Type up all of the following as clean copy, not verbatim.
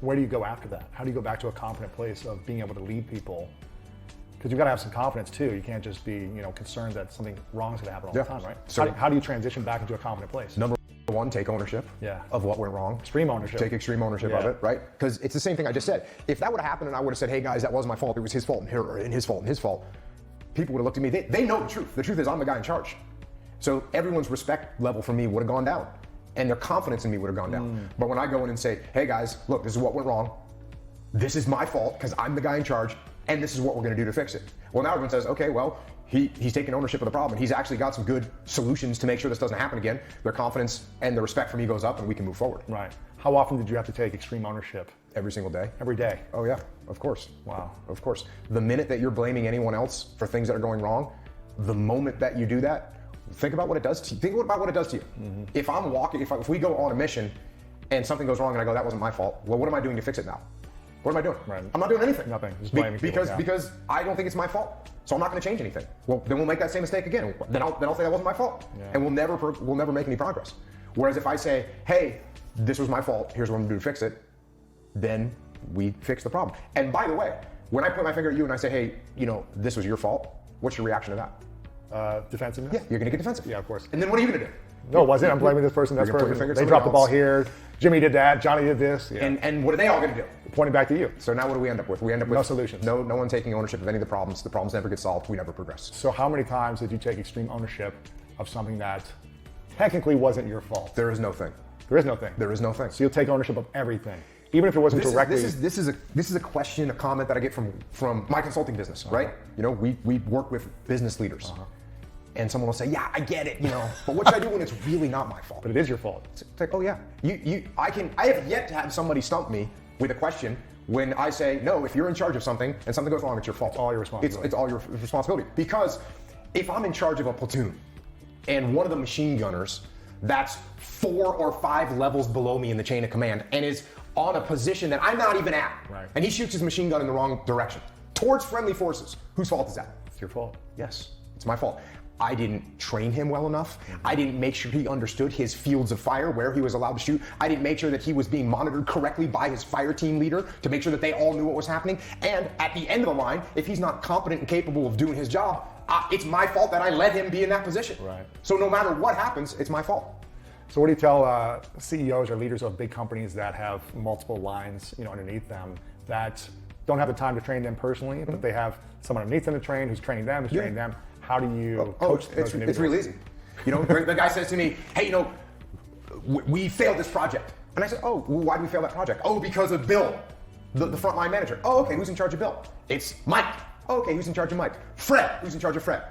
where do you go after that? How do you go back to a confident place of being able to lead people? Because you've got to have some confidence too. You can't just be, concerned that something wrong is going to happen all the time, right? So how do you transition back into a confident place? Number one, take ownership of what went wrong. Extreme ownership. Take extreme ownership of it, right? Because it's the same thing I just said. If that would have happened and I would have said, hey guys, that was my fault, it was his fault, and his fault, and his fault, people would have looked at me. They know the truth. The truth is I'm the guy in charge. So everyone's respect level for me would have gone down, and their confidence in me would have gone down. But when I go in and say, hey guys, look, this is what went wrong. This is my fault because I'm the guy in charge, and this is what we're going to do to fix it. Well, now everyone says, okay, well, he's taking ownership of the problem. He's actually got some good solutions to make sure this doesn't happen again. Their confidence and the respect for me goes up, and we can move forward. Right. How often did you have to take extreme ownership? Every single day. Every day? Oh yeah, of course. Wow. Of course. The minute that you're blaming anyone else for things that are going wrong, the moment that you do that, think about what it does to you. Think about what it does to you. Mm-hmm. If we go on a mission and something goes wrong and I go, that wasn't my fault. Well, what am I doing to fix it now? What am I doing? Right. I'm not doing anything. Nothing. Just blaming people, because I don't think it's my fault. So I'm not going to change anything. Well, then we'll make that same mistake again. Then I'll say that wasn't my fault, and we'll never make any progress. Whereas if I say, hey, this was my fault. Here's what I'm going to do to fix it. Then we fix the problem. And by the way, when I point my finger at you and I say, hey, this was your fault, what's your reaction to that? Defensiveness? Yeah, you're going to get defensive. Yeah, of course. And then what are you going to do? No, it wasn't. I'm blaming this person, that person. They dropped the ball here. Jimmy did that. Johnny did this. Yeah. And what are they all going to do? Pointing back to you. So now what do we end up with? We end up with no solutions. No one taking ownership of any of the problems. The problems never get solved. We never progress. So how many times did you take extreme ownership of something that technically wasn't your fault? There is no thing. There is no thing. There is no thing. So you'll take ownership of everything, even if it wasn't directly. This is a question, a comment that I get from my consulting business, right? We work with business leaders. And someone will say, yeah, I get it, but what should I do when it's really not my fault? But it is your fault. It's like, oh yeah, I have yet to have somebody stump me with a question when I say, no, if you're in charge of something and something goes wrong, it's your fault. It's all your responsibility. It's all your responsibility. Because if I'm in charge of a platoon and one of the machine gunners that's 4 or 5 levels below me in the chain of command and is on a position that I'm not even at, and he shoots his machine gun in the wrong direction towards friendly forces, whose fault is that? It's your fault. Yes, it's my fault. I didn't train him well enough. I didn't make sure he understood his fields of fire, where he was allowed to shoot. I didn't make sure that he was being monitored correctly by his fire team leader to make sure that they all knew what was happening. And at the end of the line, if he's not competent and capable of doing his job, it's my fault that I let him be in that position. Right. So no matter what happens, it's my fault. So what do you tell CEOs or leaders of big companies that have multiple lines, underneath them that don't have the time to train them personally, but they have someone underneath them to train, who's training them, who's training them? How do you coach those individuals? It's really easy. The guy says to me, hey, we failed this project. And I said, oh, well, why did we fail that project? Oh, because of Bill, the frontline manager. Oh, okay, who's in charge of Bill? It's Mike. Oh, okay, who's in charge of Mike? Fred, who's in charge of Fred?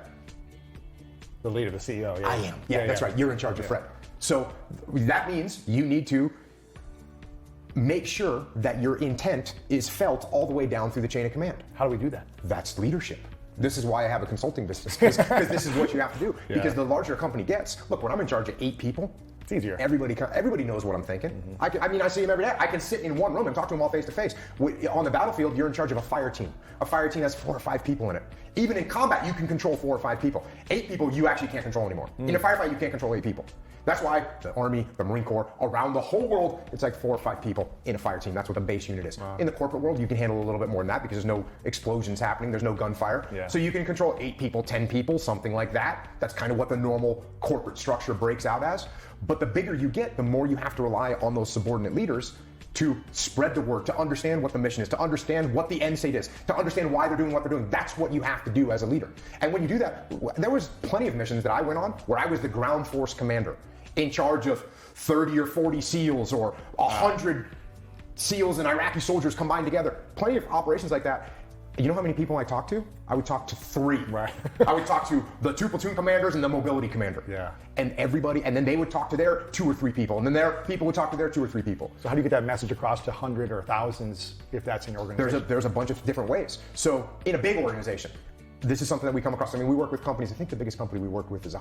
The leader, the CEO. Yeah. I am. Yeah, that's right. You're in charge of Fred. So that means you need to make sure that your intent is felt all the way down through the chain of command. How do we do that? That's leadership. This is why I have a consulting business, because this is what you have to do. Yeah. Because the larger a company gets, look, when I'm in charge of 8 people, it's easier. Everybody knows what I'm thinking. I see them every day. I can sit in one room and talk to them all face to face. On the battlefield, you're in charge of a fire team. A fire team has 4 or 5 people in it. Even in combat, you can control 4 or 5 people. 8 people, you actually can't control anymore. In a firefight, you can't control 8 people. That's why the Army, the Marine Corps, around the whole world, it's like 4 or 5 people in a fire team. That's what the base unit is. In the corporate world, you can handle a little bit more than that because there's no explosions happening, there's no gunfire. Yeah. So you can control 8 people, 10 people, something like that. That's kind of what the normal corporate structure breaks out as. But the bigger you get, the more you have to rely on those subordinate leaders to spread the word, to understand what the mission is, to understand what the end state is, to understand why they're doing what they're doing. That's what you have to do as a leader. And when you do that, there was plenty of missions that I went on where I was the ground force commander in charge of 30 or 40 SEALs or 100 SEALs and Iraqi soldiers combined together. Plenty of operations like that. You know how many people I talked to? I would talk to 3. Right. I would talk to the 2 platoon commanders and the mobility commander. Yeah. And everybody, and then they would talk to their 2 or 3 people, and then their people would talk to their 2 or 3 people. So how do you get that message across to 100 or thousands if that's in your organization? There's a bunch of different ways. So in a big organization, this is something that we come across. I mean, we work with companies. I think the biggest company we work with is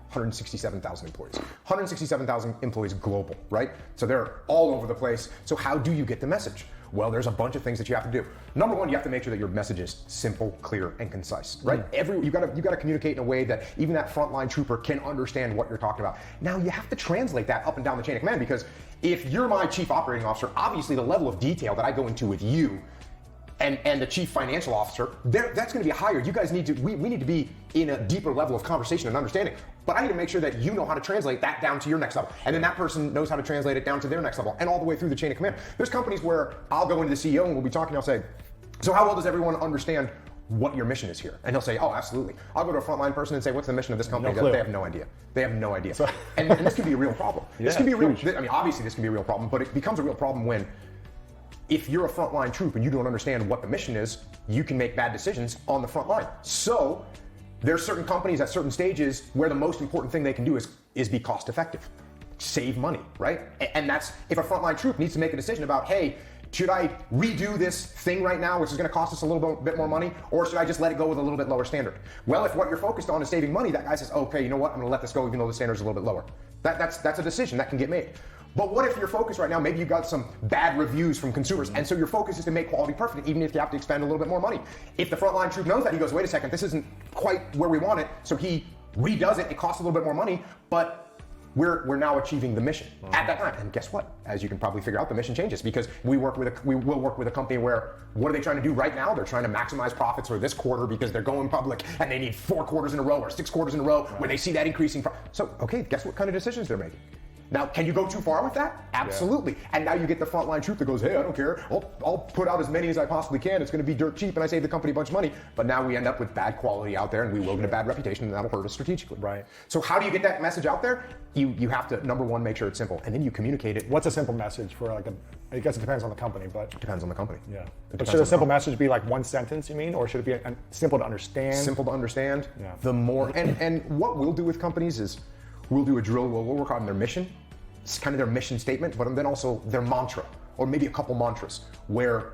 167,000 employees. 167,000 employees global, right? So they're all over the place. So how do you get the message? Well, there's a bunch of things that you have to do. Number one, you have to make sure that your message is simple, clear, and concise, right? You gotta communicate in a way that even that frontline trooper can understand what you're talking about. Now, you have to translate that up and down the chain of command, because if you're my chief operating officer, obviously the level of detail that I go into with you and the chief financial officer, that's going to be higher. You guys need to, we need to be in a deeper level of conversation and understanding. But I need to make sure that you know how to translate that down to your next level. And then that person knows how to translate it down to their next level and all the way through the chain of command. There's companies where I'll go into the CEO and we'll be talking, I'll say, so how well does everyone understand what your mission is here? And he'll say, oh, absolutely. I'll go to a frontline person and say, what's the mission of this company? They have no idea. They have no idea. So, and this can be a real problem. This can be a real, I mean, obviously this can be a real problem, but it becomes a real problem when if you're a frontline troop and you don't understand what the mission is, you can make bad decisions on the front line. So there's certain companies at certain stages where the most important thing they can do is be cost effective, save money, right? And that's if a frontline troop needs to make a decision about, hey, should I redo this thing right now, which is going to cost us a little bit more money, or should I just let it go with a little bit lower standard? Well, if what you're focused on is saving money, that guy says, okay, you know what, I'm going to let this go even though the standard is a little bit lower. That's a decision that can get made. But what if your focus right now, maybe you got some bad reviews from consumers, and so your focus is to make quality perfect, even if you have to expend a little bit more money. If the frontline troop knows that, he goes, wait a second, this isn't quite where we want it, so he redoes it, it costs a little bit more money, but we're now achieving the mission at that time. And guess what? As you can probably figure out, the mission changes because we will work with a company where, what are they trying to do right now? They're trying to maximize profits for this quarter because they're going public and they need 4 quarters in a row or 6 quarters in a row where they see that increasing. So, okay, guess what kind of decisions they're making? Now, can you go too far with that? Absolutely. Yeah. And now you get the frontline troop that goes, hey, I don't care. I'll put out as many as I possibly can. It's going to be dirt cheap and I save the company a bunch of money. But now we end up with bad quality out there and we will get a bad reputation and that'll hurt us strategically. Right. So how do you get that message out there? You have to, number one, make sure it's simple and then you communicate it. What's a simple message for like I guess it depends on the company, but. It depends on the company. Yeah. But should a simple message be like one sentence, you mean? Or should it be simple to understand? Simple to understand. Yeah. The more, and what we'll do with companies is we'll do a drill where we'll work on their mission. It's kind of their mission statement, but then also their mantra, or maybe a couple mantras where,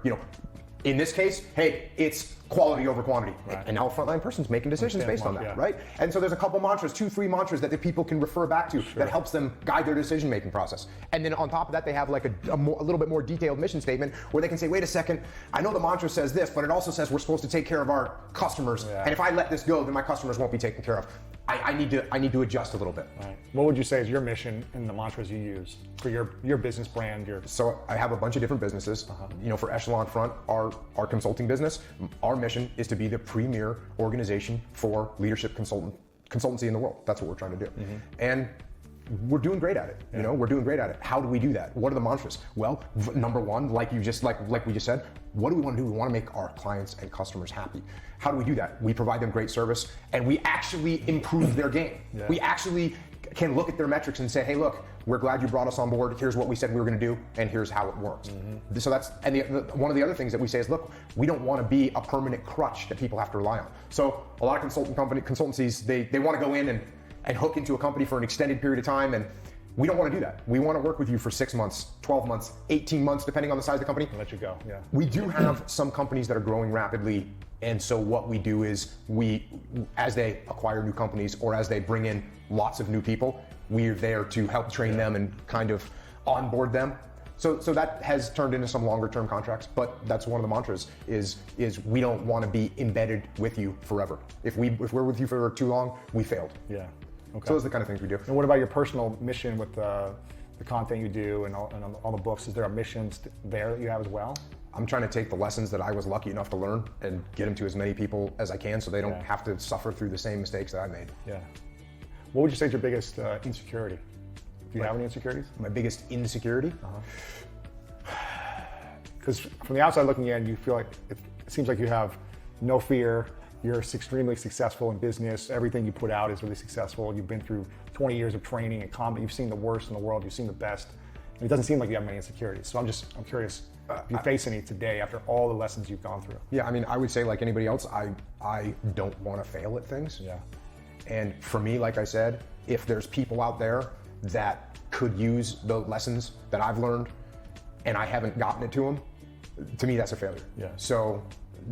in this case, hey, it's quality over quantity. Right. And now a frontline person's making decisions based on that, right? And so there's a couple mantras, 2, 3 mantras that the people can refer back to that helps them guide their decision-making process. And then on top of that, they have like a little bit more detailed mission statement where they can say, wait a second, I know the mantra says this, but it also says we're supposed to take care of our customers. Yeah. And if I let this go, then my customers won't be taken care of. I need to adjust a little bit. Right. What would you say is your mission and the mantras you use for your business brand? So I have a bunch of different businesses. For Echelon Front, our consulting business, our mission is to be the premier organization for leadership consultancy in the world. That's what we're trying to do. And we're doing great at it. We're doing great at it. How do we do that? What are the mantras? Well, number one, like we just said, what do we want to do? We want to make our clients and customers happy. How do we do that? We provide them great service and we actually improve their game. Yeah. We actually can look at their metrics and say, hey, look, we're glad you brought us on board. Here's what we said we were going to do, and here's how it works. So that's, and one of the other things that we say is, look, we don't want to be a permanent crutch that people have to rely on. So a lot of consultancies, they want to go in and hook into a company for an extended period of time, and we don't want to do that. We want to work with you for 6 months, 12 months, 18 months, depending on the size of the company. And let you go, yeah. We do have some companies that are growing rapidly, and so what we do is as they acquire new companies or as they bring in lots of new people, we're there to help train them and kind of onboard them. So that has turned into some longer term contracts, but that's one of the mantras is we don't want to be embedded with you forever. If we're with you for too long, we failed. Yeah. Okay. So those are the kind of things we do. And what about your personal mission with the content you do and all the books? Is there a mission there that you have as well? I'm trying to take the lessons that I was lucky enough to learn and get them to as many people as I can so they don't have to suffer through the same mistakes that I made. Yeah. What would you say is your biggest insecurity? Do you have any insecurities? My biggest insecurity? Because from the outside looking in, you feel like it seems like you have no fear. You're extremely successful in business. Everything you put out is really successful. You've been through 20 years of training and combat. You've seen the worst in the world. You've seen the best. And it doesn't seem like you have many insecurities. So I'm curious, if you face any today after all the lessons you've gone through. Yeah, I mean, I would say like anybody else, I don't want to fail at things. Yeah. And for me, like I said, if there's people out there that could use the lessons that I've learned and I haven't gotten it to them, to me, that's a failure. Yeah. So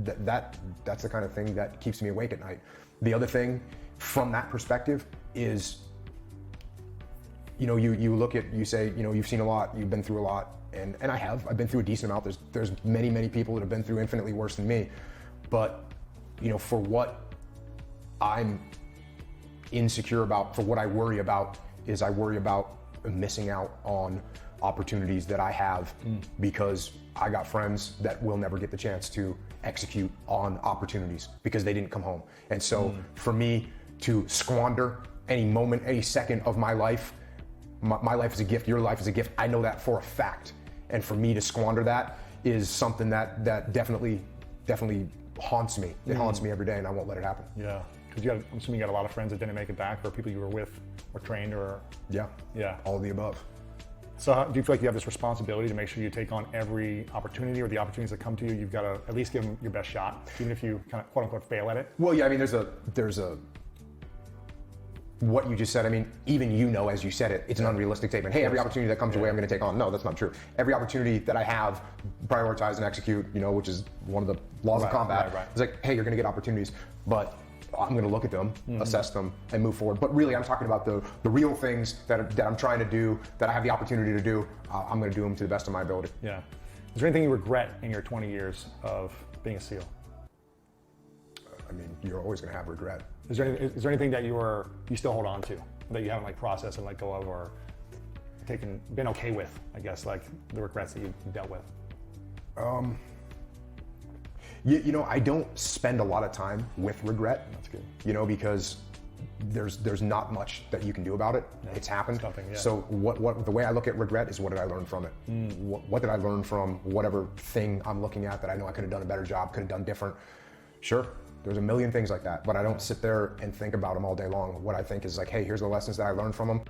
that's the kind of thing that keeps me awake at night. The other thing from that perspective is you look at, you say, you've seen a lot, you've been through a lot, and I've been through a decent amount. There's many people that have been through infinitely worse than me, but for what I'm insecure about, for what I worry about, is I worry about missing out on opportunities that I have because I got friends that will never get the chance to execute on opportunities because they didn't come home. And so for me to squander any moment, any second of my life, my life is a gift, your life is a gift. I know that for a fact. And for me to squander that is something that definitely haunts me. It haunts me every day, and I won't let it happen. Yeah, because I'm assuming you got a lot of friends that didn't make it back, or people you were with or trained, or... Yeah, all of the above. So do you feel like you have this responsibility to make sure you take on every opportunity, or the opportunities that come to you, you've got to at least give them your best shot, even if you kind of quote unquote fail at it? Well, yeah, I mean, there's a what you just said, I mean, even as you said it, it's an unrealistic statement. Hey, every opportunity that comes your way, I'm going to take on. No, that's not true. Every opportunity that I have, prioritize and execute, which is one of the laws of combat. Right. It's like, hey, you're going to get opportunities, but I'm going to look at them, assess them, and move forward. But really, I'm talking about the real things that I'm trying to do, that I have the opportunity to do. I'm going to do them to the best of my ability. Yeah. Is there anything you regret in your 20 years of being a SEAL? I mean, you're always going to have regret. Is there anything that you still hold on to, that you haven't processed and let go of, or been okay with, I guess, like the regrets that you dealt with? I don't spend a lot of time with regret. That's good. Because there's not much that you can do about it. Yeah, it's happened. So what the way I look at regret is, what did I learn from it? What did I learn from whatever thing I'm looking at that I know I could have done a better job, could have done different? Sure. There's a million things like that, but I don't sit there and think about them all day long. What I think is like, hey, here's the lessons that I learned from them.